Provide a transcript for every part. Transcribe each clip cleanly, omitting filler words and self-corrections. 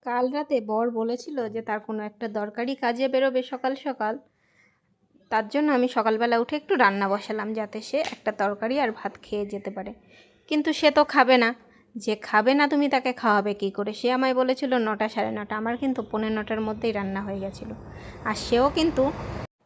কাল রাতে বর বলেছিল যে তার কোনো একটা দরকারি কাজে বেরোবে সকাল সকাল। তার জন্য আমি সকালবেলা উঠে একটু রান্না বসালাম যাতে সে একটা তরকারি আর ভাত খেয়ে যেতে পারে। কিন্তু সে তো খাবে না। যে খাবে না তুমি তাকে খাওয়াবে কী করে? সে আমায় বলেছিল 9টা সাড়ে 9টা, আমার কিন্তু 9:45টার মধ্যেই রান্না হয়ে গেছিলো। আর সেও কিন্তু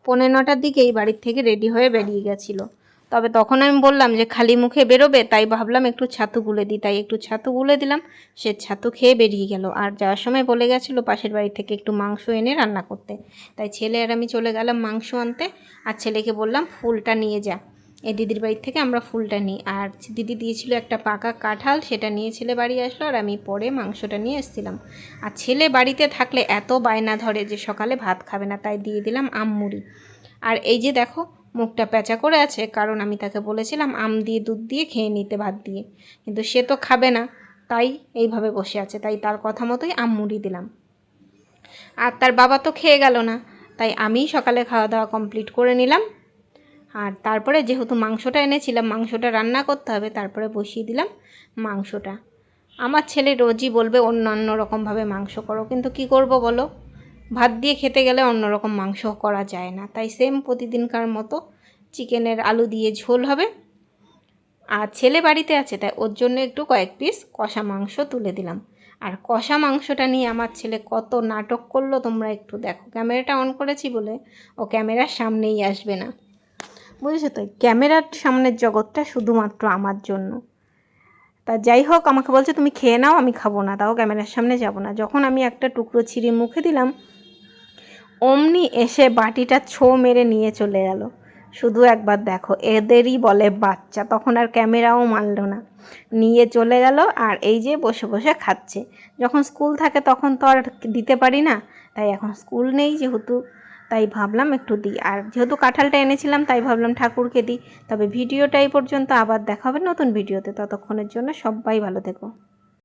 9:45টার দিকেই বাড়ির থেকে রেডি হয়ে বেরিয়ে গেছিলো। তবে তখন আমি বললাম যে খালি মুখে বেরোবে, তাই ভাবলাম একটু ছাতু গুলে দিই, তাই একটু ছাতু গুলে দিলাম। সে ছাতু খেয়ে বেরিয়ে গেল। আর যাওয়ার সময় বলে গেছিলো পাশের বাড়ি থেকে একটু মাংস এনে রান্না করতে। তাই ছেলে আর আমি চলে গেলাম মাংস আনতে। আর ছেলেকে বললাম ফুলটা নিয়ে যা, এই দিদির বাড়ির থেকে আমরা ফুলটা নিই। আর দিদি দিয়েছিল একটা পাকা কাঁঠাল, সেটা নিয়ে ছেলে বাড়ি আসলো। আর আমি পরে মাংসটা নিয়ে এসেছিলাম। আর ছেলে বাড়িতে থাকলে এত বায়না ধরে যে সকালে ভাত খাবে না, তাই দিয়ে দিলাম আম মুড়ি। আর এই যে দেখো মুখটা প্যাঁচা করে আছে, কারণ আমি তাকে বলেছিলাম আম দিয়ে দুধ দিয়ে খেয়ে নিতে ভাত দিয়ে, কিন্তু সে তো খাবে না, তাই এইভাবে বসে আছে। তাই তার কথা মতোই আম মুড়ি দিলাম। আর তার বাবা তো খেয়ে গেল না, তাই আমিই সকালে খাওয়া দাওয়া কমপ্লিট করে নিলাম। আর তারপরে যেহেতু মাংসটা এনেছিলাম, মাংসটা রান্না করতে হবে, তারপরে বসিয়ে দিলাম মাংসটা। আমার ছেলে রোজই বলবে অন্য রকমভাবে মাংস করো, কিন্তু কি করব বলো, ভাত দিয়ে খেতে গেলে অন্যরকম মাংস করা যায় না। তাই সেম প্রতিদিনকার মতো চিকেনের আলু দিয়ে ঝোল হবে। আর ছেলে বাড়িতে আছে, তাই ওর জন্য একটু কয়েক পিস কষা মাংস তুলে দিলাম। আর কষা মাংসটা নিয়ে আমার ছেলে কত নাটক করলো তোমরা একটু দেখো। ক্যামেরাটা অন করেছি বলে ও ক্যামেরার সামনেই আসবে না, বুঝেছো তো? ক্যামেরার সামনের জগৎটা শুধুমাত্র আমার জন্য। তা যাই হোক, আমাকে বলছে তুমি খেয়ে নাও, আমি খাবো না, তাও ক্যামেরার সামনে যাব না। যখন আমি একটা টুকরো ছিঁড়ে মুখে দিলাম, অমনি এসে বাটিটা ছো মেরে নিয়ে চলে গেল। শুধু একবার দেখো, এদেরই বলে বাচ্চা। তখন আর ক্যামেরাও মানল না, নিয়ে চলে গেল। আর এই যে বসে বসে খাচ্ছে। যখন স্কুল থাকে তখন তো আর দিতে পারি না, তাই এখন স্কুল নেই যেহেতু, তাই ভাবলাম একটু দিই। আর যেহেতু কাঁঠালটা এনেছিলাম, তাই ভাবলাম ঠাকুরকে দিই। তবে ভিডিওটা এই পর্যন্ত, আবার দেখা হবে নতুন ভিডিওতে। ততক্ষণের জন্য সবাই ভালো থেকো।